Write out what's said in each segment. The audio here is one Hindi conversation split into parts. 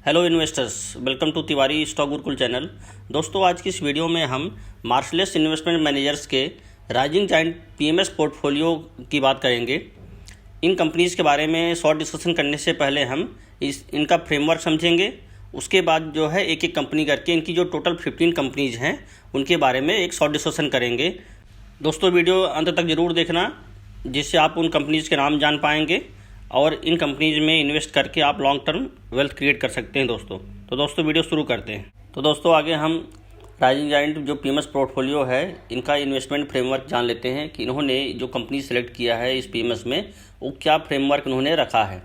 Hello investors, welcome to Tiwari stock Gurukul channel. दोस्तों, आज की इस वीडियो में हम मार्शलेस इन्वेस्टमेंट मैनेजर्स के राइजिंग जायंट पीएमएस पोर्टफोलियो की बात करेंगे। इन कंपनीज़ के बारे में शॉर्ट डिस्कशन करने से पहले हम इनका फ्रेमवर्क समझेंगे। उसके बाद जो है एक एक कंपनी करके इनकी जो टोटल 15 कंपनीज़ हैं उनके बारे में एक शॉर्ट डिस्कशन करेंगे। दोस्तों, वीडियो अंत तक ज़रूर देखना, जिससे आप उन कंपनीज़ के नाम जान पाएंगे और इन कंपनीज़ में इन्वेस्ट करके आप लॉन्ग टर्म वेल्थ क्रिएट कर सकते हैं दोस्तों वीडियो शुरू करते हैं। तो दोस्तों, आगे हम राइजिंग जायंट जो पीएमएस पोर्टफोलियो है इनका इन्वेस्टमेंट फ्रेमवर्क जान लेते हैं कि इन्होंने जो कंपनी सेलेक्ट किया है इस पीएमएस में वो क्या फ्रेमवर्क इन्होंने रखा है।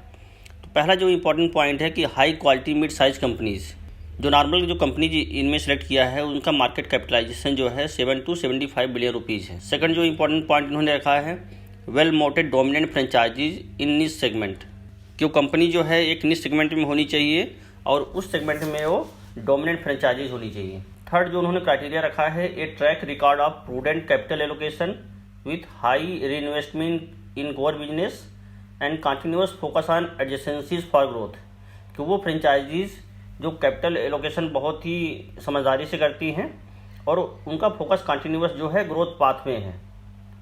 तो पहला जो इंपॉर्टेंट पॉइंट है कि high quality mid size companies, जो नॉर्मल जो कंपनी इनमें सेलेक्ट किया है उनका मार्केट कैपिटलाइजेशन जो है 7 to 75 बिलियन रुपीज़ है। सेकंड जो इंपॉर्टेंट पॉइंट इन्होंने रखा है वेल मोटेड डोमिनेंट फ्रेंचाइजीज इन निश सेगमेंट, कि वो कंपनी जो है एक निश सेगमेंट में होनी चाहिए और उस सेगमेंट में वो डोमिनेंट फ्रेंचाइजीज होनी चाहिए। थर्ड जो उन्होंने क्राइटेरिया रखा है a track record of prudent capital allocation with high reinvestment in core business and continuous focus on adjacencies for growth, कि वो फ्रेंचाइजीज जो कैपिटल एलोकेशन बहुत ही समझदारी से करती हैं और उनका फोकस कंटिन्यूअस जो है ग्रोथ पाथ में है।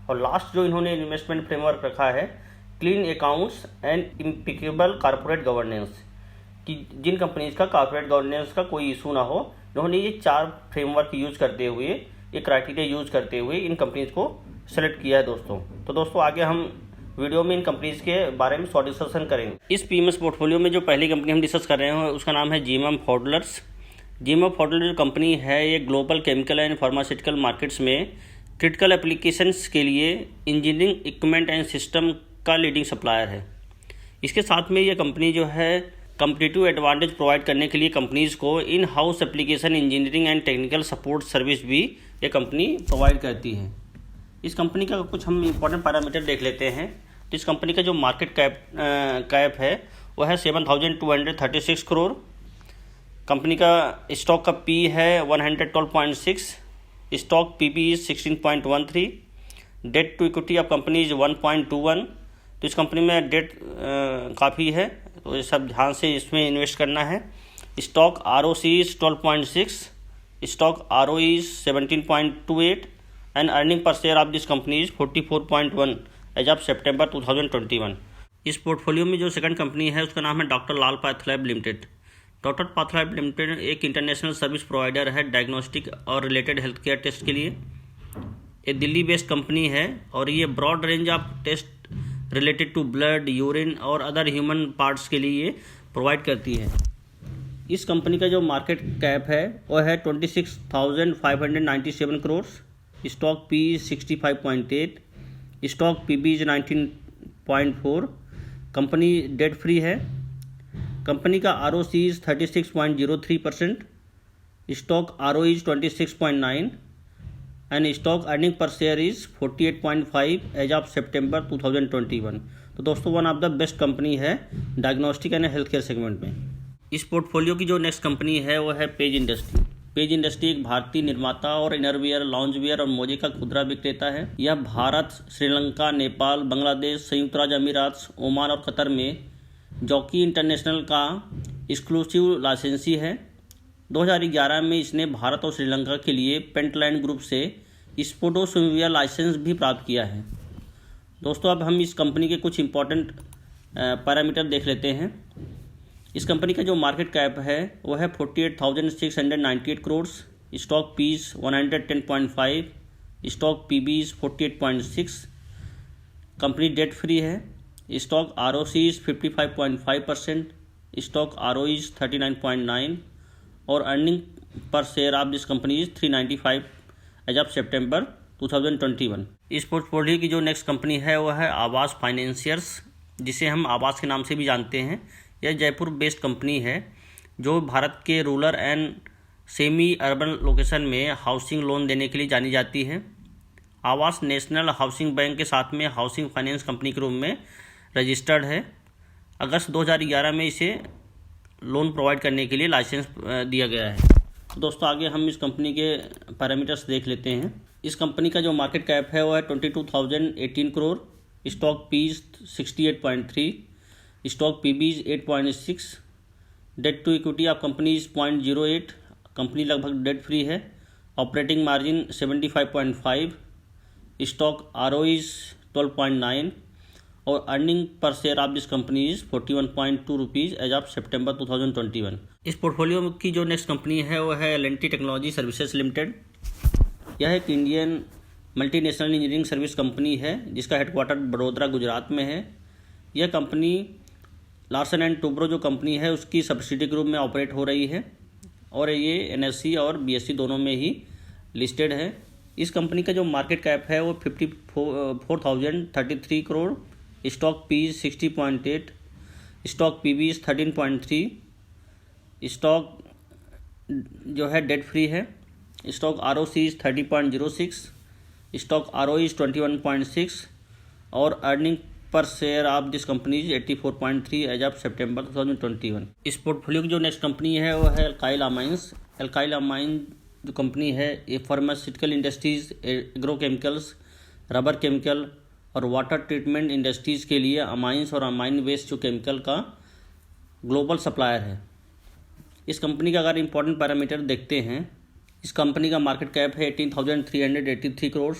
और लास्ट जो इन्होंने इन्वेस्टमेंट फ्रेमवर्क रखा है clean accounts and impeccable corporate governance, कि जिन कंपनीज का कॉर्पोरेट गवर्नेंस का कोई इशू ना हो। इन्होंने ये 4 फ्रेमवर्क यूज करते हुए, ये क्राइटेरिया यूज करते हुए इन कंपनीज को सेलेक्ट किया है दोस्तों। तो दोस्तों, आगे हम वीडियो में इन कंपनीज के बारे में शॉर्ट डिस्कशन करेंगे। इस पीएमएस पोर्टफोलियो में जो पहली कंपनी हम डिस्कस कर रहे हैं उसका नाम है GMM Pfaudlers। GMM Pfaudlers जो कंपनी है ये global chemical and pharmaceutical markets में क्रिटिकल एप्लीकेशंस के लिए इंजीनियरिंग इक्विपमेंट एंड सिस्टम का लीडिंग सप्लायर है। इसके साथ में ये कंपनी जो है कम्पिटिटिव एडवांटेज प्रोवाइड करने के लिए कंपनीज़ को in house application engineering and technical support service भी ये कंपनी प्रोवाइड करती है। इस कंपनी का कुछ हम इंपॉर्टेंट पैरामीटर देख लेते हैं। तो इस कंपनी का जो मार्केट कैप है वो है 7,236 करोड़। कंपनी का स्टॉक का पी है 112.6, stock PB is 16.13, debt to equity of company is 1.21। तो इस कंपनी में डेट काफ़ी है, तो ये सब ध्यान से इसमें इन्वेस्ट करना है। Stock ROC is 12.6, stock ROE is 17.28 and earning per share of this company is 44.1 as of सितंबर 2021। इस पोर्टफोलियो में जो सेकंड कंपनी है उसका नाम है doctor Lal pathlab limited. Doctor pathlab limited एक इंटरनेशनल सर्विस प्रोवाइडर है डायग्नोस्टिक और रिलेटेड हेल्थ केयर टेस्ट के लिए। ये दिल्ली बेस्ड कंपनी है और ये broad range of test related to blood, urine और अदर ह्यूमन पार्ट्स के लिए प्रोवाइड करती है। इस कंपनी का जो मार्केट कैप है वो है 26,597 crore, stock P 65.8, stock PB is 19.4। Company debt free है। कंपनी का ROC is 36.03%, stock ROE is 26.9 and stock earning per share is 48.5 as of सितंबर 2021। तो दोस्तों, one of the best company है diagnostic and health care segment में। इस पोर्टफोलियो की जो नेक्स्ट कंपनी है वो है पेज इंडस्ट्री। पेज इंडस्ट्री एक भारतीय निर्माता और इनरवियर, लॉन्जवियर और मोजे का खुदरा विक्रेता है। यह भारत, श्रीलंका, नेपाल, बांग्लादेश, संयुक्त राज्य अमीरात, ओमान और कतर में जॉकी इंटरनेशनल का एक्सक्लूसिव लाइसेंसी है। 2011 में इसने भारत और श्रीलंका के लिए पेंटलैंड ग्रुप से स्पोडो स्विमवेयर लाइसेंस भी प्राप्त किया है। दोस्तों, अब हम इस कंपनी के कुछ इंपॉर्टेंट पैरामीटर देख लेते हैं। इस कंपनी का जो मार्केट कैप है वो है 48,698 crore, stock PE 110.5, stock PB is 48.6। Company debt free है। Stock ROC is 55.5%, stock ROE is 39.9 और earning per share of this company is 395 as of सितंबर 2021। इस पोर्टफोलियो की जो नेक्स्ट कंपनी है वो है आवास फाइनेंसियर्स, जिसे हम आवास के नाम से भी जानते हैं। यह जयपुर बेस्ड कंपनी है जो भारत के rural and semi urban location में हाउसिंग लोन देने के लिए जानी जाती है। आवास नेशनल हाउसिंग बैंक के साथ में हाउसिंग फाइनेंस कंपनी के रूप में रजिस्टर्ड है। अगस्त 2011 में इसे लोन प्रोवाइड करने के लिए लाइसेंस दिया गया है। तो दोस्तों, आगे हम इस कंपनी के पैरामीटर्स देख लेते हैं। इस कंपनी का जो मार्केट कैप है वो है 22,018 crore, stock P 68.3, stock PB 8.6, debt to equity of company is 0.08, company लगभग डेट फ्री है। ऑपरेटिंग मार्जिन 75.5, स्टॉक ROE 12.9 और earning per share of this company is 41.2 rupees as of सितंबर 2021। इस पोर्टफोलियो की जो नेक्स्ट कंपनी है वो है L&T टेक्नोलॉजी सर्विसेज लिमिटेड। यह एक Indian multinational engineering service company है जिसका हेडक्वार्टर बड़ोदरा गुजरात में है। यह कंपनी लार्सन एंड टूब्रो जो कंपनी है उसकी सब्सिडी ग्रुप में ऑपरेट हो रही है और ये NSE और BSE दोनों में ही लिस्टेड है। इस कंपनी का जो मार्केट कैप है वो 54,033 crore, stock P 60.8, stock PB 13.3, stock जो है डेट फ्री है, स्टॉक ROC 30.06, स्टॉक ROE 21.6 और earning per share of this company 84.3 as of सितंबर 2021। इस पोर्टफोलियो की जो नेक्स्ट कंपनी है वो है अल्काइल अमाइंस। अल्काइल अमाइन जो कंपनी है ये pharmaceutical industries, agrochemicals, rubber chemical और वाटर ट्रीटमेंट इंडस्ट्रीज़ के लिए अमाइंस और अमाइन वेस्ट जो केमिकल का ग्लोबल सप्लायर है। इस कंपनी का अगर इम्पोर्टेंट पैरामीटर देखते हैं, इस कंपनी का मार्केट कैप है 18,383 crore,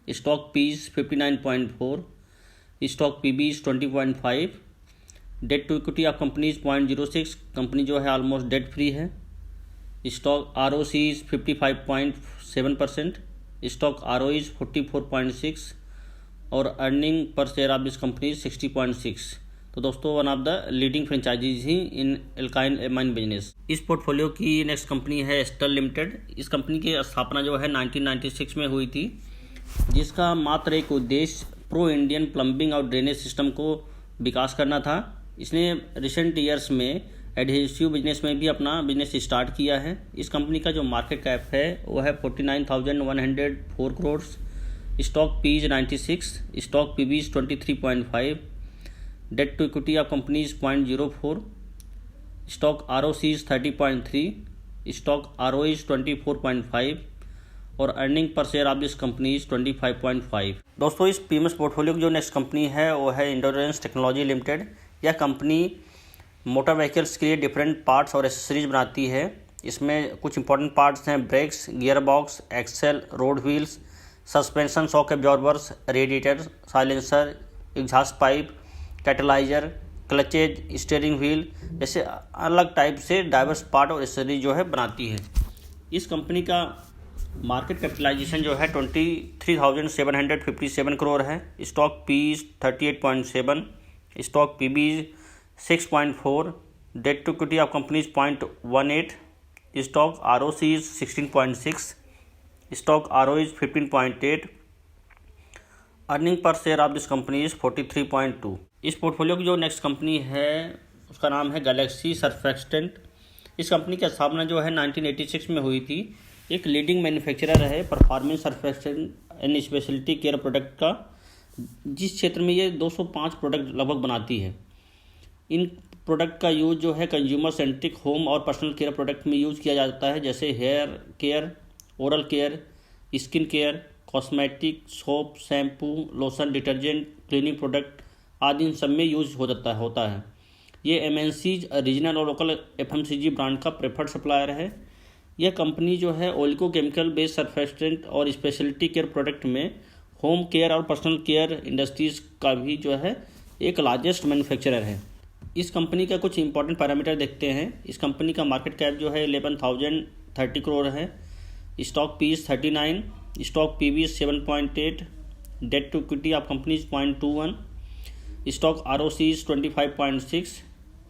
stock P 59.4, stock PB 20.5, debt to equity of company 0.06, company जो है ऑलमोस्ट डेट फ्री है, स्टॉक ROC 55.7%, स्टॉक ROE 44.6 और earning per share of this company 60.6। तो दोस्तों one of the leading franchises he in alkyl amine business. इस पोर्टफोलियो की नेक्स्ट कंपनी है एस्टल लिमिटेड। इस कंपनी की स्थापना जो है 1996 में हुई थी, जिसका मात्र एक उद्देश्य प्रो इंडियन प्लम्बिंग और ड्रेनेज सिस्टम को विकास करना था। इसने रिसेंट ईयर्स में एडहेसिव बिजनेस में भी अपना बिजनेस स्टार्ट किया है। इस कंपनी का जो मार्केट कैप है वो है 49,104 crore, stock P 96, stock PB 23.5, debt to equity of company 0.04, stock ROC 30.3, stock ROE 24.5 और earning per share of this company 25.5। दोस्तों इस PMS पोर्टफोलियो की जो नेक्स्ट कंपनी है वो है इंडोरेंस टेक्नोलॉजी लिमिटेड। यह कंपनी मोटर व्हीकल्स के लिए डिफरेंट पार्ट्स और एसेसरीज बनाती है। इसमें कुछ इंपॉर्टेंट पार्ट्स हैं brakes, gear box, axle, road wheels, suspension, shock absorbers, radiator, silencer, exhaust pipe, catalyser, clutches, steering wheel जैसे अलग टाइप से डाइवर्स पार्ट और एसेसरीज जो है बनाती है। इस कंपनी का मार्केट कैपिटलाइजेशन जो है 23,757 करोड़ है, stock P 38.7, stock PB 6.4, debt to equity of company 0.18, stock ROC 16.6, stock ROE 15.8, earning per share of this company 43.2। इस पोर्टफोलियो की जो नेक्स्ट कंपनी है उसका नाम है गैलेक्सी सर्फेक्टेंट। इस कंपनी की स्थापना जो है 1986 में हुई थी। एक लीडिंग मैन्युफैक्चरर है performance surfactant and speciality care product का, जिस क्षेत्र में ये 205 प्रोडक्ट लगभग बनाती है। इन प्रोडक्ट का यूज़ जो है कंज्यूमर सेंट्रिक होम और पर्सनल केयर प्रोडक्ट में यूज़ किया जाता है, जैसे hair care, oral care, skin care, cosmetic, soap, shampoo, lotion, detergent, cleaning product आदि इन सब में यूज होता है। ये MNCs, रीजनल और लोकल FMCG ब्रांड का प्रेफर्ड सप्लायर है। यह कंपनी जो है ओलिको केमिकल बेस्ड सर्फेक्टेंट और स्पेशलिटी केयर प्रोडक्ट में होम केयर और पर्सनल केयर इंडस्ट्रीज़ का भी जो है एक लार्जेस्ट मैन्युफैक्चरर है। इस कंपनी का कुछ इंपॉर्टेंट पैरामीटर देखते हैं। इस कंपनी का मार्केट कैप जो है 11,030 करोड़ है, stock P 39, stock PB 7.8, debt to equity of company 0.21, stock ROC 25.6,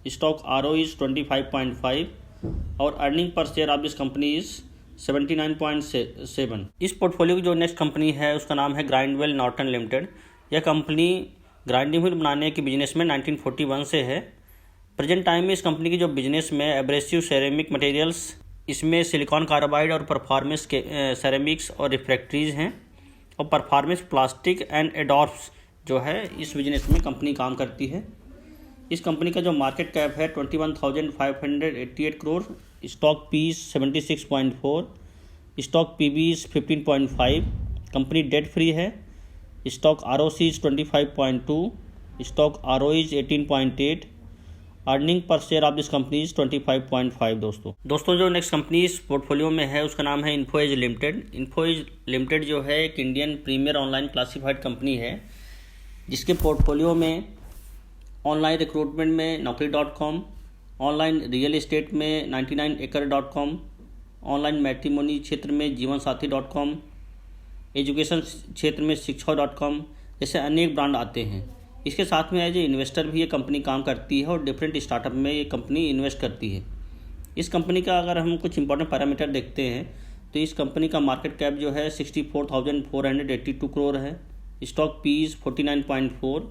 stock ROE 25.5 और earning per share of this company 79.7। इस पोर्टफोलियो की जो नेक्स्ट कंपनी है उसका नाम है ग्राइंडवेल नॉर्टन लिमिटेड। यह कंपनी ग्राइंडिंग व्हील बनाने के बिजनेस में 1941 से है। प्रेजेंट टाइम में इस कंपनी की जो बिजनेस में एब्रेसिव सेरेमिक मटेरियल्स, इसमें सिलिकॉन कार्बाइड और परफॉर्मेंस के सेरेमिक्स और रिफ्रैक्टरीज हैं, और परफॉर्मेंस प्लास्टिक एंड एडॉर्फ्स जो है इस बिजनेस में कंपनी काम करती है। इस कंपनी का जो मार्केट कैप है 21,588 crore, stock P 76.4, stock PB 15.5, company debt free है, stock ROC 25.2, stock ROE 18.8 earning per share of this company is 25.5 दोस्तों जो नेक्स्ट कंपनी इस पोर्टफोलियो में है उसका नाम है इन्फो एज लिमिटेड। इन्फो एज लिमिटेड जो है एक Indian premier online classified company है, जिसके पोर्टफोलियो में ऑनलाइन रिक्रूटमेंट में naukri.com, ऑनलाइन रियल एस्टेट में 99acre.com, ऑनलाइन मैट्रिमोनी क्षेत्र में जीवनसाथी.com, एजुकेशन क्षेत्र में शिक्षा.com जैसे अनेक ब्रांड आते हैं। इसके साथ में एज ए इन्वेस्टर भी ये कंपनी काम करती है और डिफरेंट स्टार्टअप में ये कंपनी इन्वेस्ट करती है। इस कंपनी का अगर हम कुछ इंपॉर्टेंट पैरामीटर देखते हैं तो इस कंपनी का मार्केट कैप जो है 64,482 करोड़ है। Stock P is 49.4,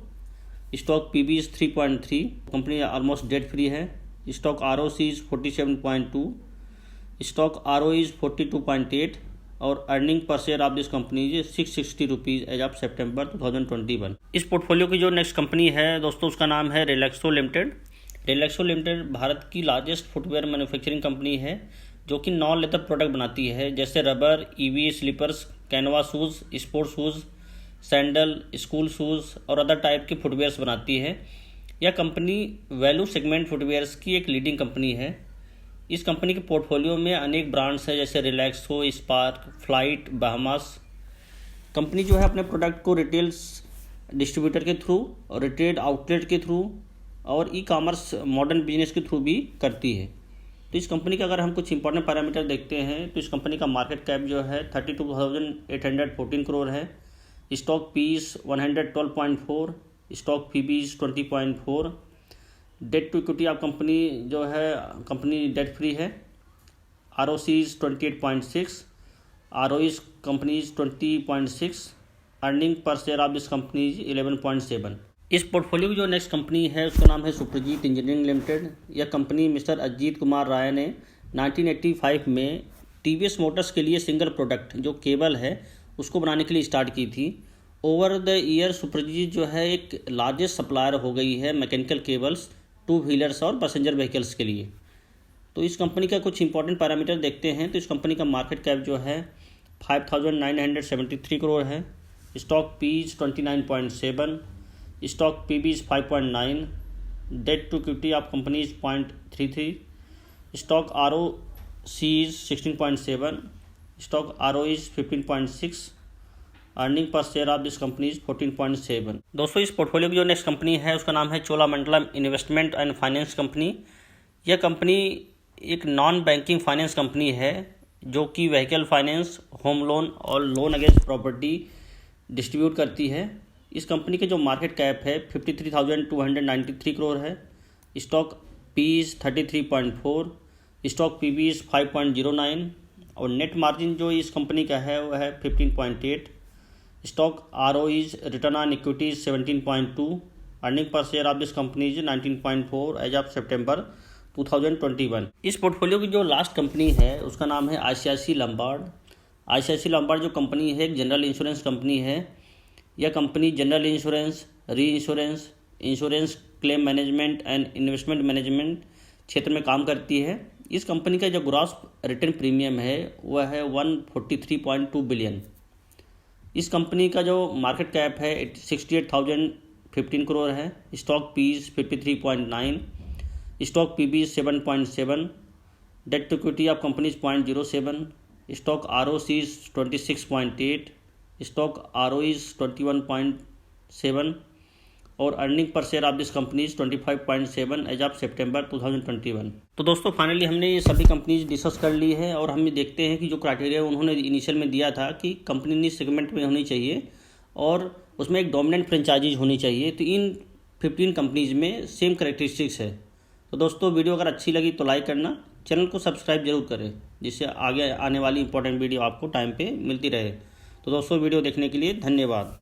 stock P B is 3.3, company almost debt free है। Stock R O C is 47.2, stock R O is 42.8 और earning per share of this company is 660 rupees as of सितंबर 2021। इस पोर्टफोलियो की जो नेक्स्ट कंपनी है दोस्तों उसका नाम है रिलैक्सो लिमिटेड। रिलैक्सो लिमिटेड भारत की लार्जेस्ट फुटवेयर मैन्युफैक्चरिंग कंपनी है जो कि नॉन लेदर प्रोडक्ट बनाती है, जैसे rubber, EV slippers, canvas shoes, sports shoes, sandal, school shoes और अदर टाइप के फुटवेयर्स बनाती है। यह कंपनी वैल्यू सेगमेंट फुटवेयर्स की एक लीडिंग कंपनी है। इस कंपनी के पोर्टफोलियो में अनेक ब्रांड्स हैं जैसे Relaxo, spark, flight, Bahamas. Company जो है अपने प्रोडक्ट को रिटेल्स डिस्ट्रीब्यूटर के थ्रू और रिटेल आउटलेट के थ्रू और ई कॉमर्स मॉडर्न बिजनेस के थ्रू भी करती है। तो इस कंपनी का अगर हम कुछ इंपॉर्टेंट पैरामीटर देखते हैं तो इस कंपनी का मार्केट कैप जो है 32,814 करोड़ है। Stock P is 112.4, stock P B is 20.4। Debt to equity of company जो है कंपनी डेट फ्री है। R O C is 28.6, R O is company is 20.6, earning per share of this company is 11.7। इस पोर्टफोलियो की जो नेक्स्ट कंपनी है उसका नाम है सुप्रजीत इंजीनियरिंग लिमिटेड। यह कंपनी मिस्टर अजीत कुमार राय ने 1985 में टीवीएस मोटर्स के लिए सिंगल प्रोडक्ट जो केबल है उसको बनाने के लिए स्टार्ट की थी। ओवर द ईयर सुप्रजीत जो है एक लार्जेस्ट सप्लायर हो गई है मैकेनिकल केबल्स, टू व्हीलर्स और पैसेंजर व्हीकल्स के लिए। तो इस कंपनी का कुछ इंपॉर्टेंट पैरामीटर देखते हैं तो इस कंपनी का मार्केट कैप जो है 5,973 करोड़ है। Stock P is 29.7, stock P B is 5.9, debt to equity of company is 0.33, stock R O C is 16.7, stock R O is 15.6, earning per share of this company is 14.7। दोस्तों इस पोर्टफोलियो की जो नेक्स्ट कंपनी है उसका नाम है Cholamandalam investment and finance company. यह कंपनी एक नॉन बैंकिंग फाइनेंस कंपनी है जो कि व्हीकल फाइनेंस, होम लोन और लोन अगेंस्ट प्रॉपर्टी डिस्ट्रीब्यूट करती है। इस कंपनी के जो मार्केट कैप है 53,293 करोड़ है। Stock P is 33.4, stock P B is 5.09 और नेट मार्जिन जो इस कंपनी का है वह है 15.8। Stock R O is return on equity is 17.2, earning per share of this company is 19.4 as of सितंबर 2021। इस पोर्टफोलियो की जो लास्ट कंपनी है उसका नाम है आईसीआईसी लम्बार्ड। आईसीआईसी लम्बार्ड जो कंपनी है एक जनरल इंश्योरेंस कंपनी है। यह कंपनी जनरल इंश्योरेंस, री insurance, insurance claim management and investment management क्षेत्र में काम करती है। इस कंपनी का जो ग्रॉस रिटर्न प्रीमियम है वह है 143.2 बिलियन। इस कंपनी का जो मार्केट कैप है 68,015 करोड़ है। Stock P is 53.9, stock P B 7.7, debt to equity of company is 0.07, stock R O C is 26.8, stock R O is 21.7 और earning per share of this company is 25.7 as of सितंबर 2021। तो दोस्तों फाइनली हमने ये सभी कंपनीज डिस्कस कर ली है और हम ये देखते हैं कि जो क्राइटेरिया उन्होंने इनिशियल में दिया था कि कंपनी निश सेगमेंट में होनी चाहिए और उसमें एक डोमिनेंट फ्रेंचाइजीज होनी चाहिए, तो इन 15 कंपनीज में सेम करेक्टरिस्टिक्स है। तो दोस्तों वीडियो अगर अच्छी लगी तो लाइक करना, चैनल को सब्सक्राइब जरूर करें जिससे आगे आने वाली इंपॉर्टेंट वीडियो आपको टाइम पे मिलती रहे। तो दोस्तों वीडियो देखने के लिए धन्यवाद।